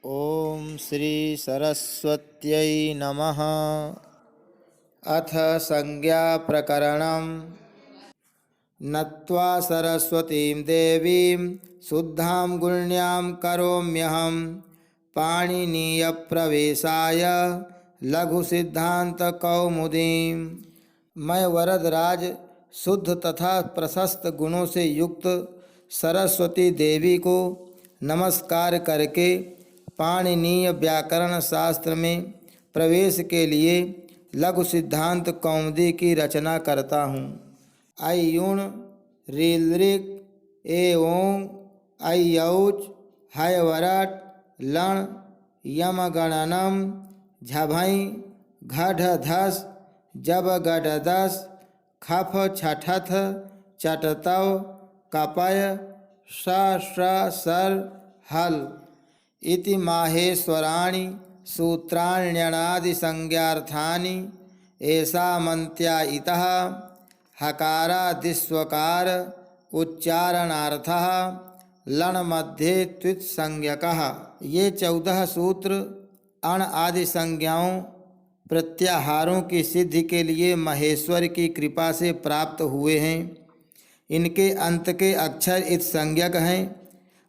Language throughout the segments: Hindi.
ओम श्री सरस्वत्यै नमः। अथ संज्ञा प्रकरणम्। नत्वा सरस्वतीं देवीं शुद्धां गुण्यां करोम्यहं पाणिनीयप्रवेशाय लघुसिद्धान्तकौमुदीं। मैं वरदराज शुद्ध तथा प्रशस्त गुणों से युक्त सरस्वती देवी को नमस्कार करके पाणिनीय व्याकरण शास्त्र में प्रवेश के लिए लघु सिद्धांत कौमुदी की रचना करता हूँ। अयुण ऋलृक एओं अयौच हयवरट लण यमगणनम झभई घढ़धस जबगढ़दस खफ छठथ चटतव कपय सर हल इति माहेश्वराणि सूत्राण्यणादिसंज्ञार्थानि एषामन्त्या इतः हकारादिस्वकार उच्चारणार्थः लण मध्ये त्वित्संज्ञकः। ये 14 सूत्र अण आदि संज्ञाओं प्रत्याहारों की सिद्धि के लिए महेश्वर की कृपा से प्राप्त हुए हैं। इनके अंत के अक्षर इत संज्ञक हैं।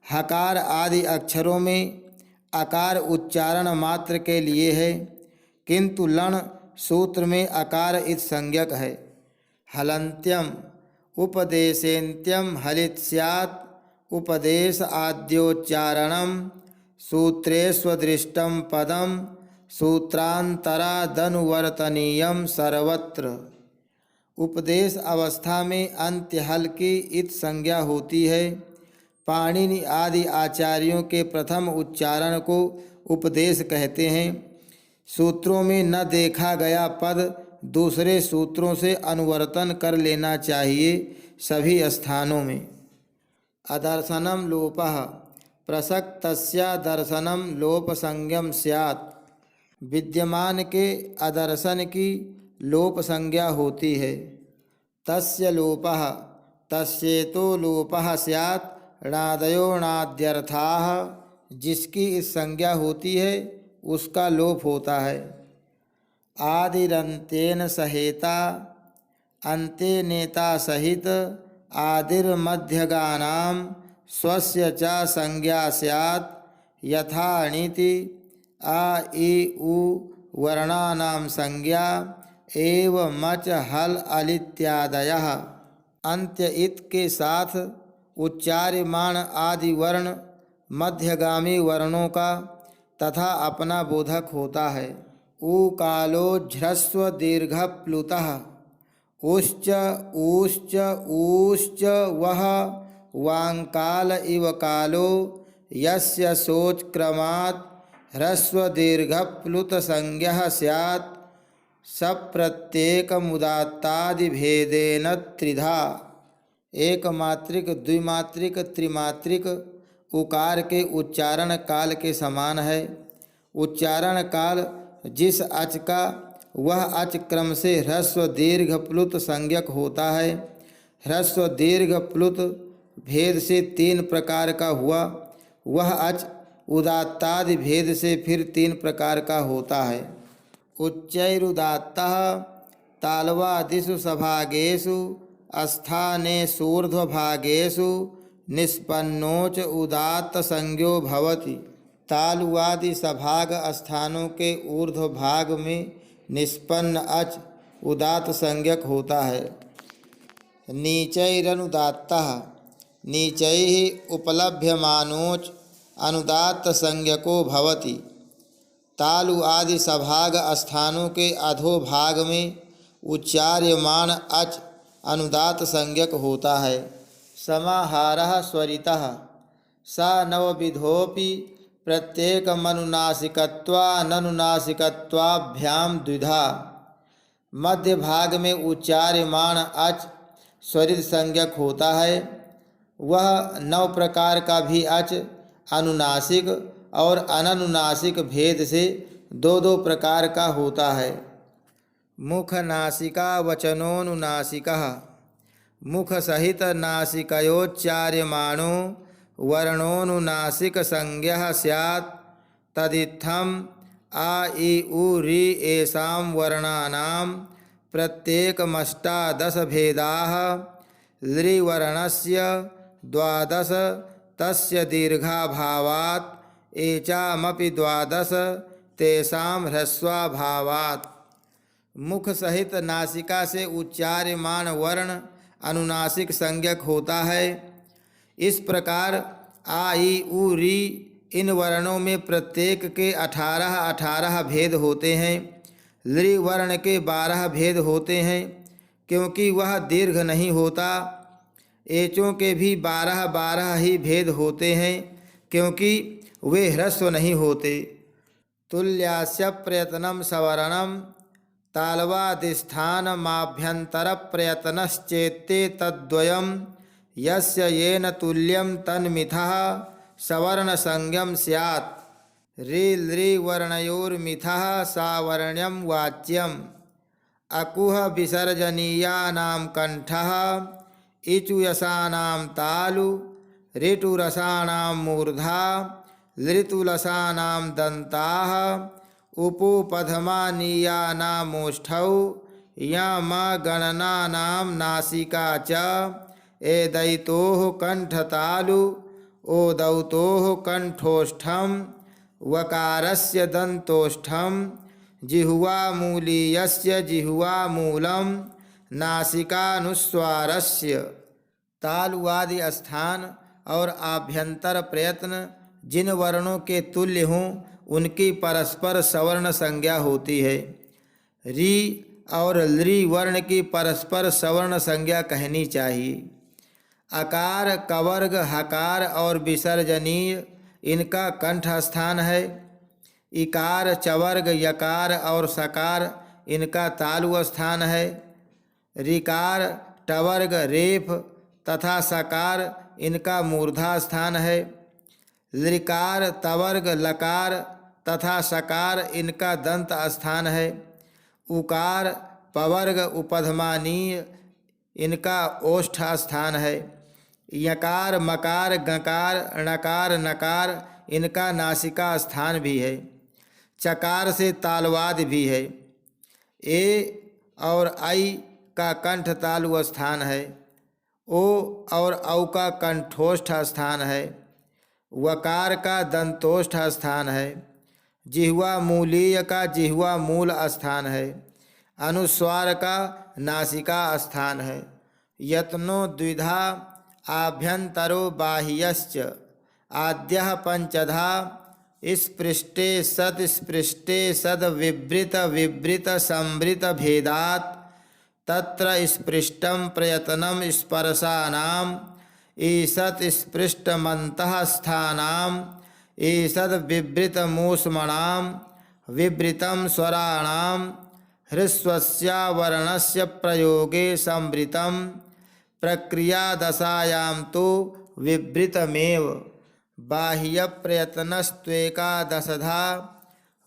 हकार आदि अक्षरों में आकार उच्चारण मात्र के लिए है, किंतु लण सूत्र में आकार इत संज्ञक है। हलन्त्यम उपदेशेन्त्यम हलित स्यात् उपदेश आद्योच्चारणम सूत्रेष्वदृष्टम पदम सूत्रांतरादनुवर्तनीयम सर्वत्र। उपदेश अवस्था में अंत्य हल की इत संज्ञा होती है। पाणिनि आदि आचार्यों के प्रथम उच्चारण को उपदेश कहते हैं। सूत्रों में न देखा गया पद दूसरे सूत्रों से अनुवर्तन कर लेना चाहिए सभी स्थानों में। अदर्शनम लोपः प्रसक्तस्य दर्शनम लोपसंज्ञम स्यात्। विद्यमान के अदर्शन की लोप संज्ञा होती है। तस्य लोपः तस्येतो लोपः स्यात् णादयो णाद्यर्थाः। जिसकी इस संज्ञा होती है उसका लोप होता है। आदिरंतेन सहेता अंते नेता सहित आदिर्मध्यगानां स्वस्य च संज्ञा स्यात् यथा णिति आ इ उ वर्णानां संज्ञा एव मच हल अलित्यादयः। अंत्य इत के साथ उच्चार्यमाण आदि वर्ण मध्यगामी वर्णों का तथा अपना बोधक होता है। ऊकालोज्झ्रस्व दीर्घ प्लुतः उश्च ऊश्च ऊश्च वह वांकाल इव कालो यस्य सोचक्रमात् ह्रस्व दीर्घ प्लुत संज्ञः स्यात् सप्रत्येकमुदात्तादि भेदेन त्रिधा। एक मात्रिक द्विमात्रिक त्रिमात्रिक उकार के उच्चारण काल के समान है। उच्चारण काल जिस अच का वह अच क्रम से ह्रस्व दीर्घ प्लुत संज्ञक होता है। ह्रस्व दीर्घ प्लुत भेद से 3 प्रकार का हुआ, वह अच उदात्तादि भेद से फिर 3 प्रकार का होता है। उच्चैरुदात्तः तालवादिषु सभागेषु स्थानेषूर्ध्वभागेषु निष्पन्नोच उदात्त संज्ञो भवति। तालुवादि सभाग स्थानों के ऊर्ध्व भाग में निष्पन्न अच उदात्त संज्ञक होता है। नीचैरनुदात्तः नीचैः उपलभ्यमानोच अनुदात्त संज्ञको भवति। तालु आदि सभाग स्थानों के अधोभाग में उच्चार्यमाण अच अनुदात्त संज्ञक होता है। समाहारः स्वरितः स नवविधोऽपि प्रत्येकमनुनासिकत्वाननुनासिकत्वाभ्यां द्विधा। मध्य भाग में उच्चार्यमाण अच स्वरित संज्ञक होता है। वह 9 प्रकार का भी अच अनुनासिक और अननुनासिक भेद से 2-2 प्रकार का होता है। मुख नासिका वचनोनुनासिकः मुख सहित नासिकयोच्चार्यमाणो वर्णोनुनासिक संज्ञः स्यात् तदित्थम आ इ उ रि एषां वर्णानां प्रत्येकमष्टादश भेदाः लृवर्णस्य द्वादश तस्य दीर्घाभावात् एचामपि द्वादश तेषां ह्रस्वाभावात्। मुख सहित नासिका से उच्चार्यमान वर्ण अनुनासिक संज्ञक होता है। इस प्रकार आ इ उ रि इन वर्णों में प्रत्येक के 18 भेद होते हैं। लृ वर्ण के 12 भेद होते हैं क्योंकि वह दीर्घ नहीं होता। एचों के भी 12 ही भेद होते हैं क्योंकि वे ह्रस्व नहीं होते। तुल्यास्य प्रयत्नं सवर्णं तालवादिस्थानमाभ्यंतर प्रयत्नश्चेत्ते तद्वयं यस्य येन तुल्यं तन्मिथः सवर्णसंज्ञं स्यात्। रे लृ वर्णयोर्मिथः सावर्ण्यं वाच्यम्। अकुह विसर्जनीयानां कंठः इचुयसानां तालु ऋटुरसानां मूर्धा लृतुलसानां दन्ताः उपोपधमानीयानामोष्ठौ यमगणनानां नासिका च एदैतोः कंठतालु ओदौतोः कंठोष्ठं वकारस्य दन्तोष्ठं जिह्वामूलीयस्य जिह्वामूलं नासिकानुस्वारस्य। तालुवादि स्थान और आभ्यंतर प्रयत्न जिन वर्णों के तुल्य हों उनकी परस्पर सवर्ण संज्ञा होती है। रि और लृ वर्ण की परस्पर सवर्ण संज्ञा कहनी चाहिए। अकार कवर्ग हकार और विसर्जनीय इनका कंठ स्थान है। इकार चवर्ग यकार और सकार इनका तालु स्थान है। ऋकार टवर्ग रेफ तथा सकार इनका मूर्धा स्थान है। लृकार तवर्ग लकार तथा सकार इनका दंत स्थान है। उकार पवर्ग उपधमानीय इनका ओष्ठ स्थान है। यकार मकार गकार णकार नकार इनका नासिका स्थान भी है। चकार से तालवाद भी है। ए और आई का कंठ तालु स्थान है। ओ और औ का कंठोष्ठ स्थान है। वकार का दंतोष्ठ स्थान है। जिह्वा मूलीय का जिह्वा मूल स्थान है। अनुस्वार का नासिका स्थान है। यत्नो द्विधा आभ्यंतरो बाह्यश्च आद्यः पंचधा स्पृष्टे सद विवृत विवृत संवृत भेदात् तत्र स्पृष्टं प्रयत्नं स्पर्शानां ईषत् स्पृष्टमन्तः स्थानां ईषद् विवृतमूष्मणां विवृतं स्वराणां ह्रस्वस्यावर्णस्य प्रयोगे संवृतं प्रक्रियादशायां तो विवृतमेव। बाह्यप्रयत्नस्त्वेकादशधा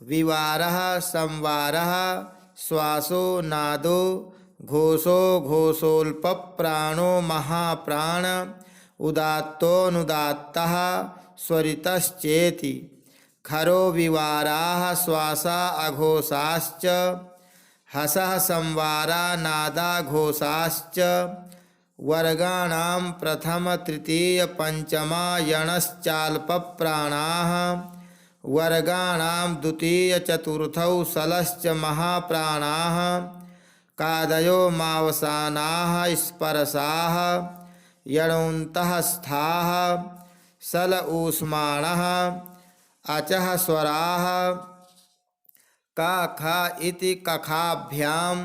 विवारः संवारः श्वासो नादो घोषो घोषोल्पप्राणो महाप्राण उदात्तोनुदात्तः स्वरितश्चेति। खरो विवाराः श्वासा अघोषाश्च हसः संवारा नादा घोषाश्च। वर्गाणां प्रथम तृतीय पंचमा यणश्चाल्पप्राणाः वर्गाणां द्वितीय चतुर्थौ सलश्च महाप्राणाः। कादयो मावसानाः स्पर्शाः यणोन्तः स्थाः सल ऊष्माणः अचः स्वराः। का खा इति कखाभ्यां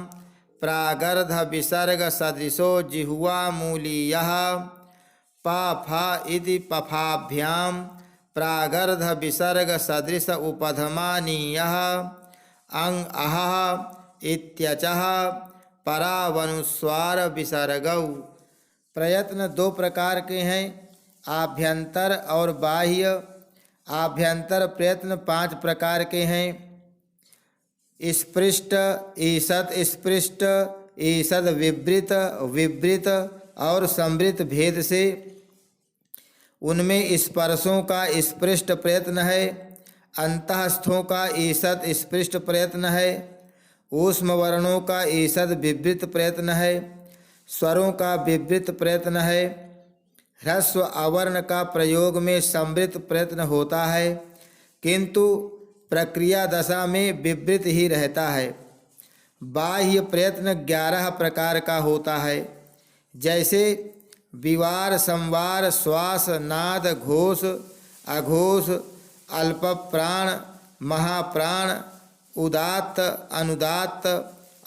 प्रागर्ध विसर्ग सदृशो जिह्वामूलीयः। पा फा इति पफाभ्यां प्रागर्ध विसर्ग सदृश उपधमानीयः। अंग अहः इत्यचः परावनुस्वार विसर्गौ। प्रयत्न दो प्रकार के हैं, आभ्यंतर और बाह्य। आभ्यंतर प्रयत्न 5 प्रकार के हैं। स्पृष्ट ईषद स्पृष्ट ईषद विवृत विवृत और संवृत भेद से। उनमें स्पर्शों का स्पृष्ट प्रयत्न है अंतःस्थों का ईषद स्पृष्ट प्रयत्न है, ऊष्म वर्णों का ईषद विवृत प्रयत्न है, स्वरों का विवृत प्रयत्न है, ह्रस्व अवर्ण का प्रयोग में संवृत प्रयत्न होता है, किंतु प्रक्रिया दशा में विवृत ही रहता है। बाह्य प्रयत्न 11 प्रकार का होता है, जैसे विवार, संवार, श्वास, नाद, घोष, अघोष, अल्प प्राण, महाप्राण, उदात्त, अनुदात्त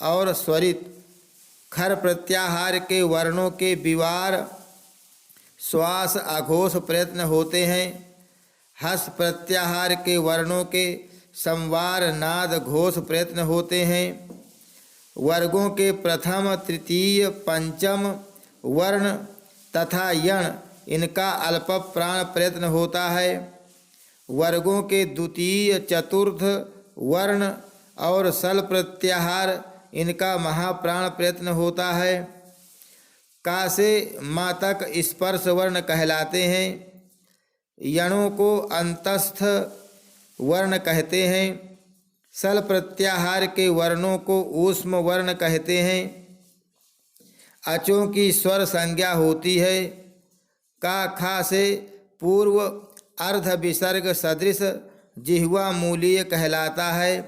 और स्वरित। खर प्रत्याहार के वर्णों के विवार, श्वास, अघोष प्रयत्न होते हैं। हस प्रत्याहार के वर्णों के संवार, नाद, घोष प्रयत्न होते हैं। वर्गों के प्रथम, तृतीय, पंचम वर्ण तथा यण इनका अल्प प्राण प्रयत्न होता है। वर्गों के द्वितीय, चतुर्थ वर्ण और सल प्रत्याहार इनका महाप्राण प्रयत्न होता है। का से माँ तक स्पर्श वर्ण कहलाते हैं। यणों को अंतस्थ वर्ण कहते हैं। सल प्रत्याहार के वर्णों को ऊष्म वर्ण कहते हैं। अचों की स्वर संज्ञा होती है। का खा से पूर्व अर्ध विसर्ग सदृश जिह्वा मूलीय कहलाता है।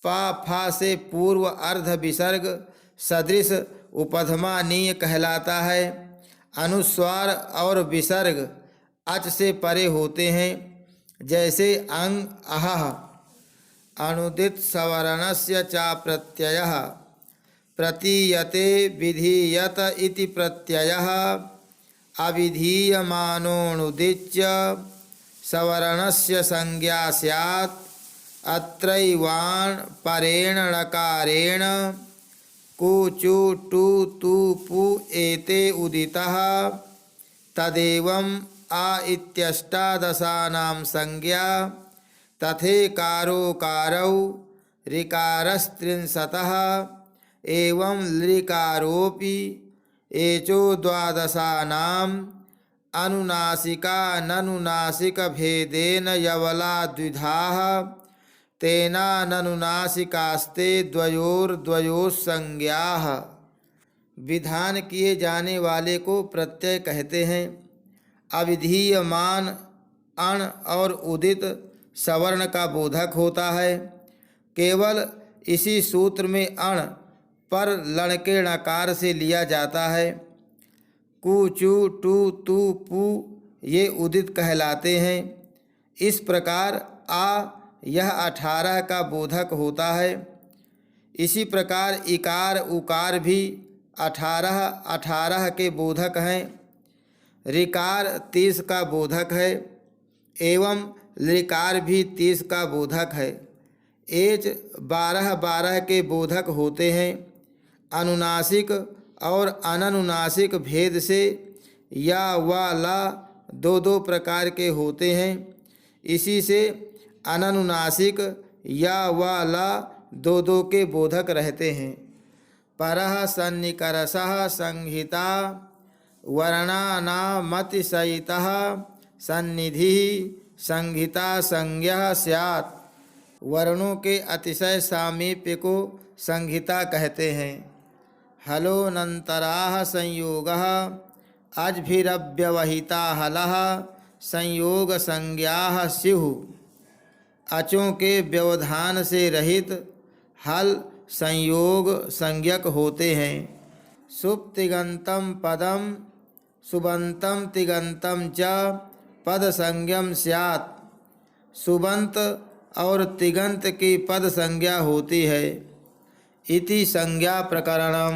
पा फा से पूर्व अर्ध विसर्ग सदृश उपधमानीय कहलाता है। अनुस्वार और विसर्ग अच से परे होते हैं, जैसे अंग, अहः। अनुदित सवर्णस्य चा प्रत्ययः प्रतीयते विधीयत इति प्रत्ययः अविधीयमानोऽनुदिच्य सवर्णस्य संज्ञा स्यात्। अत्रैवान् परेण णकारेण कु चु टु तु पु एते उदितः तदेवम् आ इत्यष्टादशानां संज्ञा तथेकारोकारौ ऋकारस्त्रिंशतः एवं लृकारोऽपि एचो द्वादशानाम् अनुनासिका ननुनासिक भेदेन यवला द्विधाः तेनाननुनासिकास्ते द्वयोर्द्वयोस्संज्ञाः। विधान किए जाने वाले को प्रत्यय कहते हैं। अविधीयमान अण और उदित सवर्ण का बोधक होता है। केवल इसी सूत्र में अण पर लण के णकार से लिया जाता है। कु चु टू तू पू ये उदित कहलाते हैं। इस प्रकार आ यह 18 का बोधक होता है। इसी प्रकार इकार उकार भी 18 के बोधक हैं। ऋकार 30 का बोधक है एवं लृकार भी 30 का बोधक है। एच 12 के बोधक होते हैं। अनुनासिक और अननुनासिक भेद से या व ला 2 प्रकार के होते हैं। इसी से अननुनासिक या व ला 2 के बोधक रहते हैं। परः सन्निकरसः संहिता वर्णानामतिशयितः सन्निधिः संहिता संज्ञा स्यात्। वर्णों के अतिशय सामीप्य को संहिता कहते हैं। हलोनन्तराः संयोगः अज्भिरव्यवहिता हलः संयोग संज्ञाः स्युः। अचों के व्यवधान से रहित हल संयोग संज्ञक होते हैं। सुप्तिगंतम पदम सुबंतम तिगंतम च पद संज्ञम स्यात्। सुबंत और तिगंत की पद संज्ञा होती है। इति संज्ञा प्रकरणम।